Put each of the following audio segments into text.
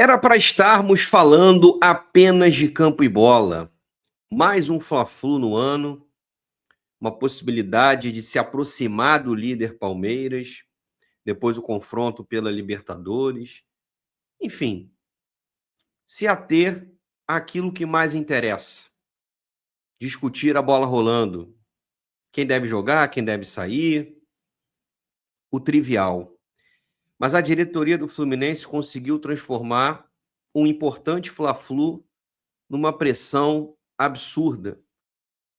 Era para estarmos falando apenas de campo e bola. Mais um Fla-Flu no ano, uma possibilidade de se aproximar do líder Palmeiras, depois o confronto pela Libertadores. Enfim, se ater àquilo que mais interessa. Discutir a bola rolando. Quem deve jogar, quem deve sair. O trivial. Mas a diretoria do Fluminense conseguiu transformar um importante Fla-Flu numa pressão absurda,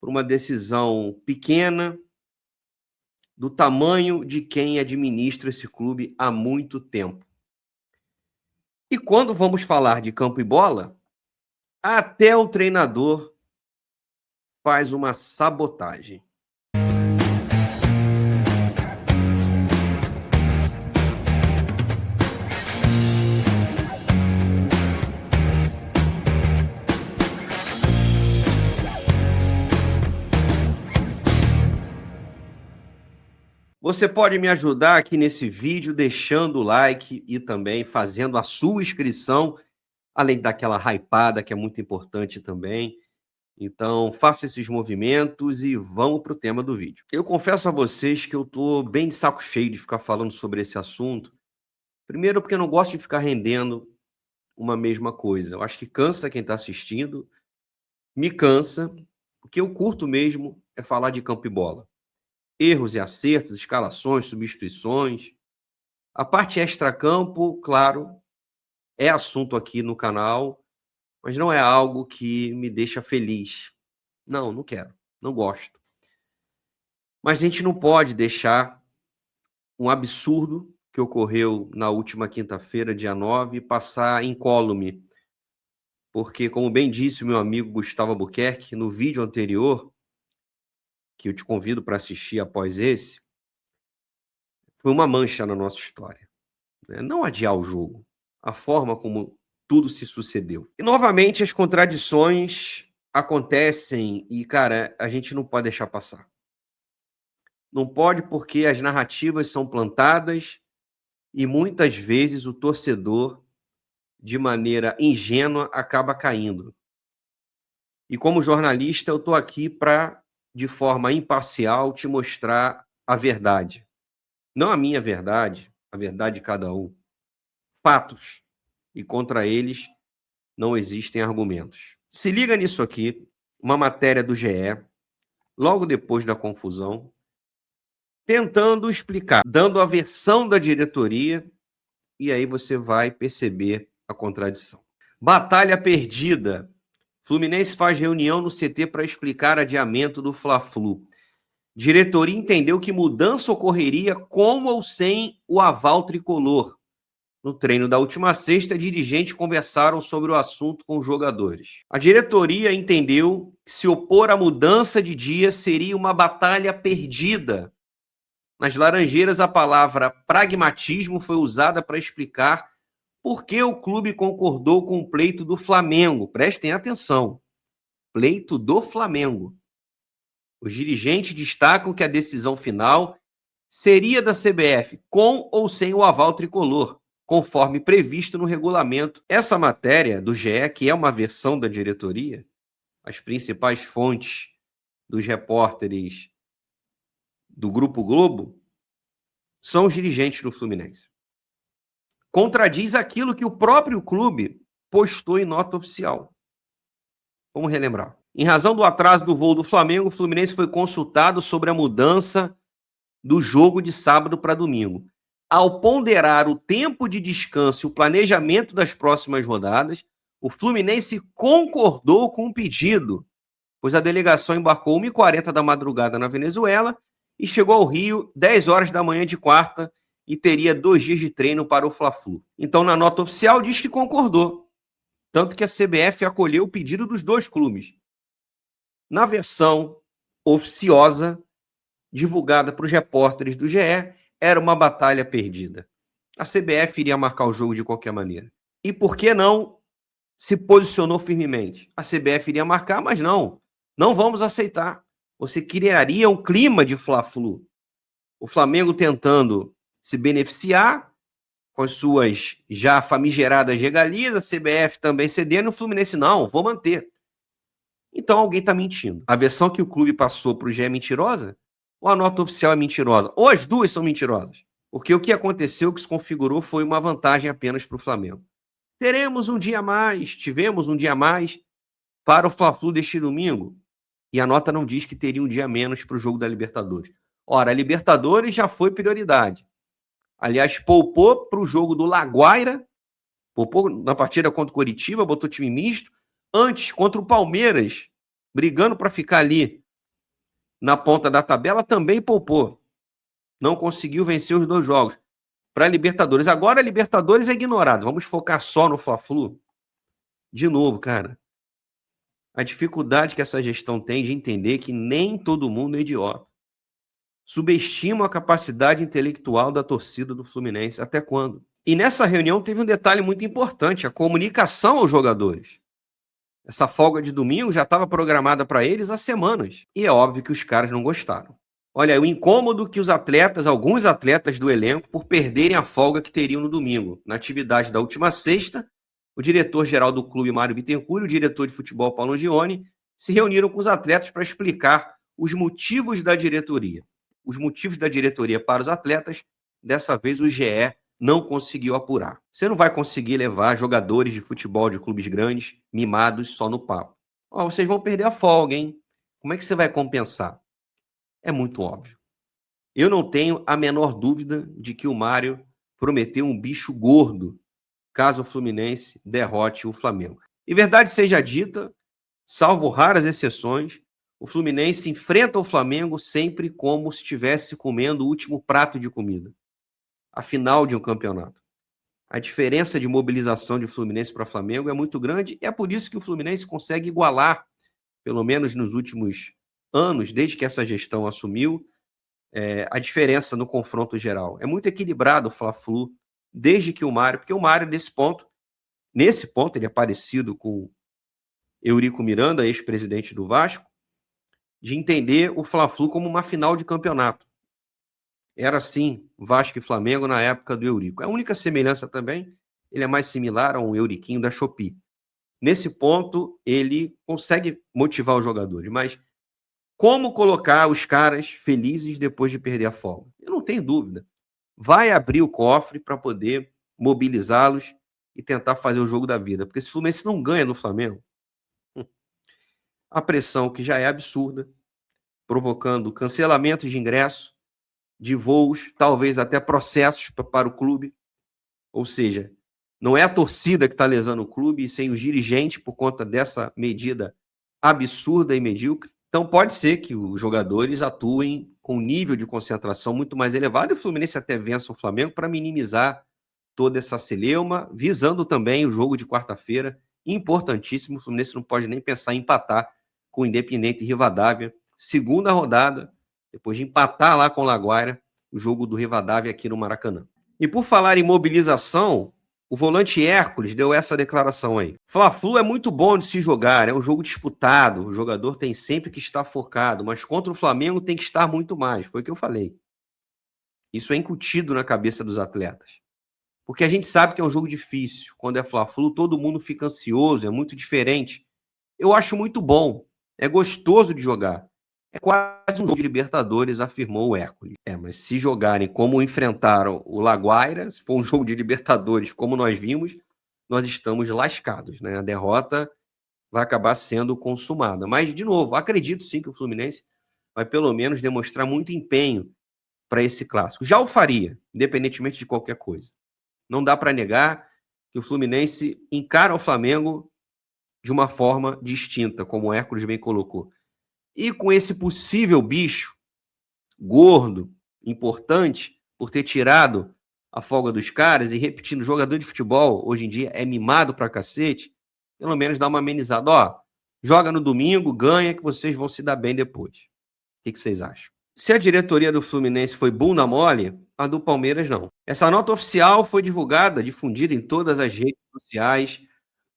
por uma decisão pequena, do tamanho de quem administra esse clube há muito tempo. E quando vamos falar de campo e bola, até o treinador faz uma sabotagem. Você pode me ajudar aqui nesse vídeo deixando o like e também fazendo a sua inscrição, além daquela hypada que é muito importante também. Então, faça esses movimentos e vamos para o tema do vídeo. Eu confesso a vocês que eu estou bem de saco cheio de ficar falando sobre esse assunto. Primeiro porque eu não gosto de ficar rendendo uma mesma coisa. Eu acho que cansa quem está assistindo, me cansa. O que eu curto mesmo é falar de campo e bola. Erros e acertos, escalações, substituições. A parte extracampo, claro, é assunto aqui no canal, mas não é algo que me deixa feliz. Não quero, não gosto. Mas a gente não pode deixar um absurdo que ocorreu na última quinta-feira, dia 9, passar incólume. Porque, como bem disse o meu amigo Gustavo Albuquerque, no vídeo anterior, que eu te convido para assistir após esse, foi uma mancha na nossa história. Não adiar o jogo, a forma como tudo se sucedeu. E, novamente, as contradições acontecem e, cara, a gente não pode deixar passar. Não pode porque as narrativas são plantadas e, muitas vezes, o torcedor, de maneira ingênua, acaba caindo. E, como jornalista, eu estou aqui para, de forma imparcial, te mostrar a verdade. Não a minha verdade, a verdade de cada um. Fatos. E contra eles não existem argumentos. Se liga nisso aqui, uma matéria do GE, logo depois da confusão, tentando explicar, dando a versão da diretoria, e aí você vai perceber a contradição. Batalha perdida. Fluminense faz reunião no CT para explicar adiamento do Fla-Flu. Diretoria entendeu que mudança ocorreria com ou sem o aval tricolor. No treino da última sexta, dirigentes conversaram sobre o assunto com os jogadores. A diretoria entendeu que se opor à mudança de dia seria uma batalha perdida. Nas Laranjeiras, a palavra pragmatismo foi usada para explicar por que o clube concordou com o pleito do Flamengo. Prestem atenção. Pleito do Flamengo. Os dirigentes destacam que a decisão final seria da CBF, com ou sem o aval tricolor, conforme previsto no regulamento. Essa matéria do GE, que é uma versão da diretoria, as principais fontes dos repórteres do Grupo Globo, são os dirigentes do Fluminense. Contradiz aquilo que o próprio clube postou em nota oficial. Vamos relembrar. Em razão do atraso do voo do Flamengo, o Fluminense foi consultado sobre a mudança do jogo de sábado para domingo. Ao ponderar o tempo de descanso e o planejamento das próximas rodadas, o Fluminense concordou com o pedido, pois a delegação embarcou 1h40 da madrugada na Venezuela e chegou ao Rio 10 horas da manhã de quarta e teria 2 dias de treino para o Fla-Flu. Então, na nota oficial, diz que concordou. Tanto que a CBF acolheu o pedido dos dois clubes. Na versão oficiosa, divulgada para os repórteres do GE, era uma batalha perdida. A CBF iria marcar o jogo de qualquer maneira. E por que não se posicionou firmemente? A CBF iria marcar, mas não vamos aceitar. Você criaria um clima de Fla-Flu. O Flamengo tentando se beneficiar com as suas já famigeradas regalias, a CBF também cedendo, o Fluminense não, vou manter. Então alguém está mentindo. A versão que o clube passou para o GE é mentirosa? Ou a nota oficial é mentirosa? Ou as duas são mentirosas? Porque o que aconteceu, que se configurou, foi uma vantagem apenas para o Flamengo. Tivemos um dia a mais para o Fla-Flu deste domingo. E a nota não diz que teria um dia a menos para o jogo da Libertadores. Ora, a Libertadores já foi prioridade. Aliás, poupou para o jogo do Laguaira, poupou na partida contra o Coritiba, botou time misto. Antes, contra o Palmeiras, brigando para ficar ali na ponta da tabela, também poupou. Não conseguiu vencer os 2 jogos. Para a Libertadores. Agora a Libertadores é ignorado. Vamos focar só no Fla-Flu? De novo, cara. A dificuldade que essa gestão tem de entender que nem todo mundo é idiota. Subestimam a capacidade intelectual da torcida do Fluminense. Até quando? E nessa reunião teve um detalhe muito importante, a comunicação aos jogadores. Essa folga de domingo já estava programada para eles há semanas. E é óbvio que os caras não gostaram. Olha, o incômodo que alguns atletas do elenco, por perderem a folga que teriam no domingo. Na atividade da última sexta, o diretor-geral do clube, Mário Bittencourt, e o diretor de futebol, Paulo Angione, se reuniram com os atletas para explicar os motivos da diretoria. Os motivos da diretoria para os atletas, dessa vez o GE não conseguiu apurar. Você não vai conseguir levar jogadores de futebol de clubes grandes, mimados, só no papo. Vocês vão perder a folga, hein? Como é que você vai compensar? É muito óbvio. Eu não tenho a menor dúvida de que o Mário prometeu um bicho gordo caso o Fluminense derrote o Flamengo. E verdade seja dita, salvo raras exceções, o Fluminense enfrenta o Flamengo sempre como se estivesse comendo o último prato de comida. A final de um campeonato. A diferença de mobilização de Fluminense para Flamengo é muito grande e é por isso que o Fluminense consegue igualar, pelo menos nos últimos anos, desde que essa gestão assumiu, a diferença no confronto geral. É muito equilibrado o Fla-Flu, desde que o Mário, porque o Mário, nesse ponto, ele é parecido com Eurico Miranda, ex-presidente do Vasco, de entender o Fla-Flu como uma final de campeonato. Era assim, Vasco e Flamengo na época do Eurico. A única semelhança também, ele é mais similar a um Euriquinho da Shopee. Nesse ponto, ele consegue motivar os jogadores, mas como colocar os caras felizes depois de perder a folga? Eu não tenho dúvida. Vai abrir o cofre para poder mobilizá-los e tentar fazer o jogo da vida. Porque se o Fluminense não ganha no Flamengo, a pressão que já é absurda, provocando cancelamentos de ingresso, de voos, talvez até processos para o clube. Ou seja, não é a torcida que está lesando o clube, e sim os dirigentes por conta dessa medida absurda e medíocre. Então pode ser que os jogadores atuem com um nível de concentração muito mais elevado e o Fluminense até vença o Flamengo para minimizar toda essa celeuma, visando também o jogo de quarta-feira, importantíssimo. O Fluminense não pode nem pensar em empatar com o Independente Rivadavia, segunda rodada, depois de empatar lá com o Laguaira, o jogo do Rivadavia aqui no Maracanã. E por falar em mobilização, o volante Hércules deu essa declaração aí. Fla-Flu é muito bom de se jogar, é um jogo disputado, o jogador tem sempre que estar focado, mas contra o Flamengo tem que estar muito mais, foi o que eu falei. Isso é incutido na cabeça dos atletas. Porque a gente sabe que é um jogo difícil, quando é Fla-Flu todo mundo fica ansioso, é muito diferente. Eu acho muito bom, é gostoso de jogar. É quase um jogo de Libertadores, afirmou o Hércules. Mas se jogarem como enfrentaram o Laguaira, se for um jogo de Libertadores como nós vimos, nós estamos lascados, né? A derrota vai acabar sendo consumada. Mas, de novo, acredito sim que o Fluminense vai pelo menos demonstrar muito empenho para esse clássico. Já o faria, independentemente de qualquer coisa. Não dá para negar que o Fluminense encara o Flamengo de uma forma distinta, como o Hércules bem colocou. E com esse possível bicho gordo, importante, por ter tirado a folga dos caras e repetindo, jogador de futebol hoje em dia é mimado pra cacete, pelo menos dá uma amenizada. Joga no domingo, ganha, que vocês vão se dar bem depois. O que vocês acham? Se a diretoria do Fluminense foi bunda mole, a do Palmeiras não. Essa nota oficial foi difundida em todas as redes sociais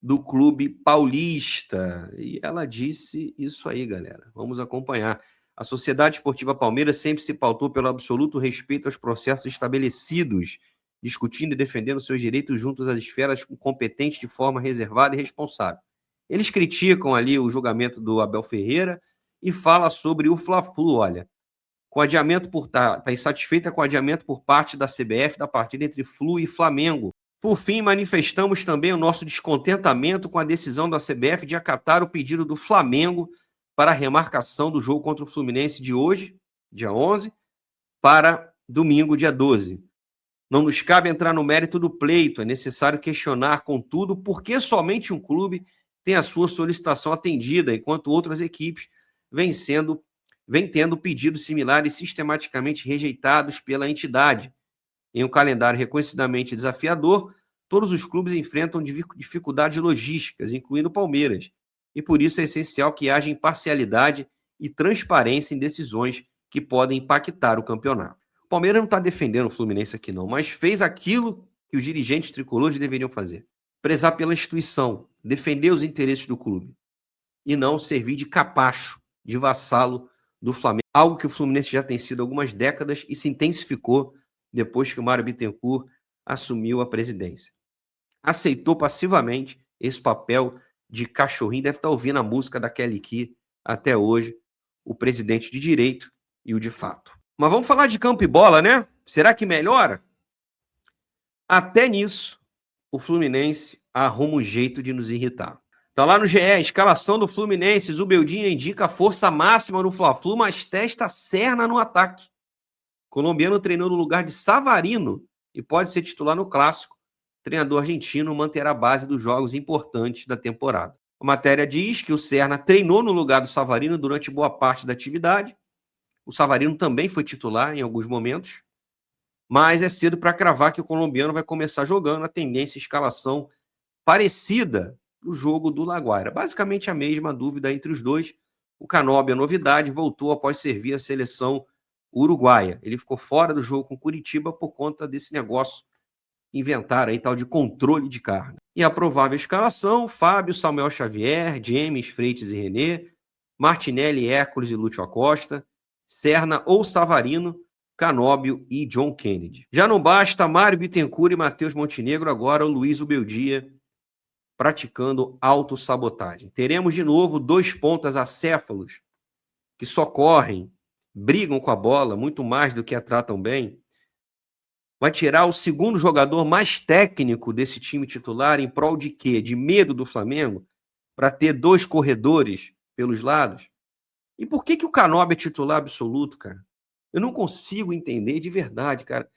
do clube paulista. E ela disse isso aí, galera. Vamos acompanhar. A Sociedade Esportiva Palmeiras sempre se pautou pelo absoluto respeito aos processos estabelecidos discutindo e defendendo seus direitos juntos às esferas competentes de forma reservada e responsável. Eles criticam ali o julgamento do Abel Ferreira e fala sobre o Fla-Flu, olha, com adiamento tá insatisfeita com o adiamento por parte da CBF da partida entre Flu e Flamengo. Por fim, manifestamos também o nosso descontentamento com a decisão da CBF de acatar o pedido do Flamengo para a remarcação do jogo contra o Fluminense de hoje, dia 11, para domingo, dia 12. Não nos cabe entrar no mérito do pleito, é necessário questionar, contudo, por que somente um clube tem a sua solicitação atendida, enquanto outras equipes vêm tendo pedidos similares sistematicamente rejeitados pela entidade. Em um calendário reconhecidamente desafiador, todos os clubes enfrentam dificuldades logísticas, incluindo o Palmeiras, e por isso é essencial que haja imparcialidade e transparência em decisões que podem impactar o campeonato. O Palmeiras não está defendendo o Fluminense aqui não, mas fez aquilo que os dirigentes tricolores deveriam fazer. Prezar pela instituição, defender os interesses do clube e não servir de capacho, de vassalo do Flamengo. Algo que o Fluminense já tem sido há algumas décadas e se intensificou depois que o Mário Bittencourt assumiu a presidência. Aceitou passivamente esse papel de cachorrinho, deve estar ouvindo a música da Kelly Key até hoje, o presidente de direito e o de fato. Mas vamos falar de campo e bola, né? Será que melhora? Até nisso, o Fluminense arruma um jeito de nos irritar. Tá lá no GE, a escalação do Fluminense, Zubeldinho indica a força máxima no Fla-Flu, mas testa Serna no ataque. O colombiano treinou no lugar de Savarino e pode ser titular no Clássico. O treinador argentino manterá a base dos jogos importantes da temporada. A matéria diz que o Serna treinou no lugar do Savarino durante boa parte da atividade. O Savarino também foi titular em alguns momentos, mas é cedo para cravar que o colombiano vai começar jogando a tendência e escalação parecida no jogo do Laguaira. Basicamente a mesma dúvida entre os dois. O Canóbio, a novidade, voltou após servir a seleção uruguaia. Ele ficou fora do jogo com Curitiba por conta desse negócio inventaram aí tal de controle de carga. E a provável escalação: Fábio, Samuel Xavier, James, Freitas e René, Martinelli, Hércules e Lúcio Acosta, Serna ou Savarino, Canóbio e John Kennedy. Já não basta Mário Bittencourt e Matheus Montenegro, agora o Luiz Ubeldia praticando autossabotagem. Teremos de novo dois pontas acéfalos que só correm, brigam com a bola muito mais do que a tratam bem. Vai tirar o segundo jogador mais técnico desse time titular em prol de quê? De medo do Flamengo? Para ter dois corredores pelos lados? E por que o Canóbio é titular absoluto, cara? Eu não consigo entender de verdade, cara.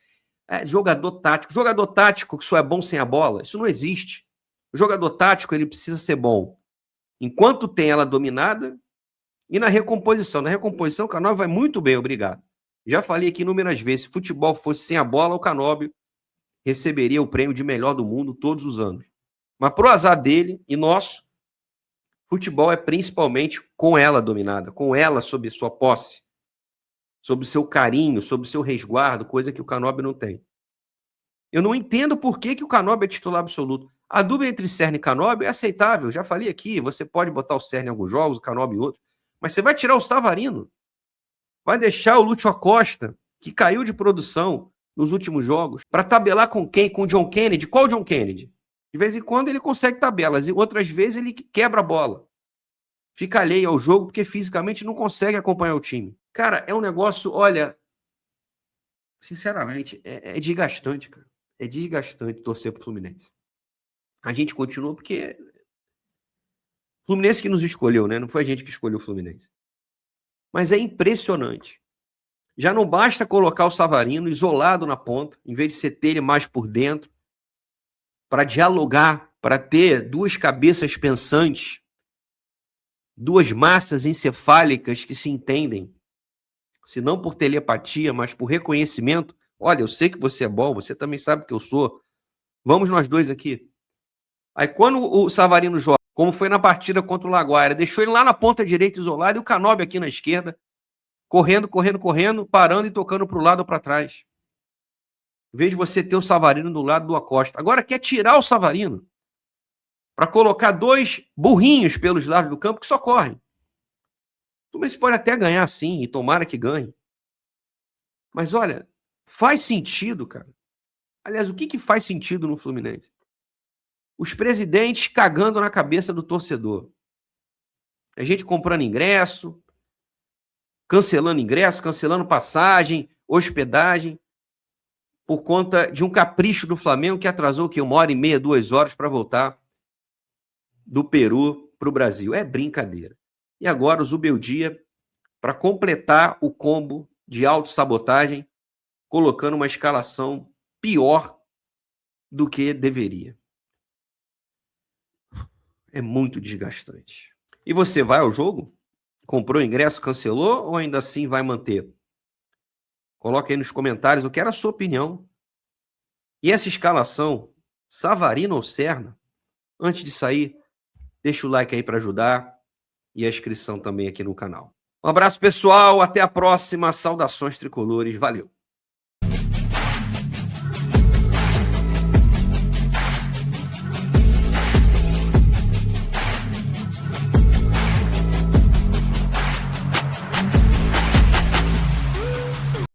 É jogador tático. Jogador tático que só é bom sem a bola, isso não existe. O jogador tático, ele precisa ser bom enquanto tem ela dominada e na recomposição. Na recomposição, o Canóbio vai muito bem, obrigado. Já falei aqui inúmeras vezes, se futebol fosse sem a bola, o Canóbio receberia o prêmio de melhor do mundo todos os anos. Mas pro azar dele e nosso, futebol é principalmente com ela dominada, com ela sob sua posse, sob o seu carinho, sob o seu resguardo, coisa que o Canóbio não tem. Eu não entendo por que o Canóbio é titular absoluto. A dúvida entre Serna e Canóbio é aceitável, já falei aqui, você pode botar o Serna em alguns jogos, o Canóbio em outros, mas você vai tirar o Savarino, vai deixar o Lúcio Acosta, que caiu de produção nos últimos jogos, para tabelar com quem? Com o John Kennedy? Qual John Kennedy? De vez em quando ele consegue tabelas, e outras vezes ele quebra a bola. Fica alheio ao jogo porque fisicamente não consegue acompanhar o time. Cara, é um negócio, olha, sinceramente, é desgastante, cara. É desgastante torcer pro Fluminense. A gente continua porque o Fluminense que nos escolheu, né? Não foi a gente que escolheu o Fluminense. Mas é impressionante. Já não basta colocar o Savarino isolado na ponta, em vez de você ter ele mais por dentro, para dialogar, para ter duas cabeças pensantes, duas massas encefálicas que se entendem, se não por telepatia, mas por reconhecimento. Olha, eu sei que você é bom, você também sabe que eu sou. Vamos nós dois aqui. Aí quando o Savarino joga, como foi na partida contra o Laguaira, deixou ele lá na ponta direita isolado e o Canóbio aqui na esquerda, correndo, parando e tocando para o lado ou para trás. Em vez de você ter o Savarino do lado do Acosta. Agora quer tirar o Savarino para colocar dois burrinhos pelos lados do campo que só correm. O Fluminense pode até ganhar sim, e tomara que ganhe. Mas olha, faz sentido, cara. Aliás, o que faz sentido no Fluminense? Os presidentes cagando na cabeça do torcedor. A gente comprando ingresso, cancelando passagem, hospedagem, por conta de um capricho do Flamengo que atrasou 1h30, 2 horas para voltar do Peru para o Brasil. É brincadeira. E agora o Zubeldia, para completar o combo de autossabotagem, colocando uma escalação pior do que deveria. É muito desgastante. E você vai ao jogo? Comprou ingresso, cancelou ou ainda assim vai manter? Coloque aí nos comentários, eu quero a sua opinião. E essa escalação, Savarino ou Serna? Antes de sair, deixa o like aí para ajudar e a inscrição também aqui no canal. Um abraço, pessoal. Até a próxima. Saudações tricolores. Valeu.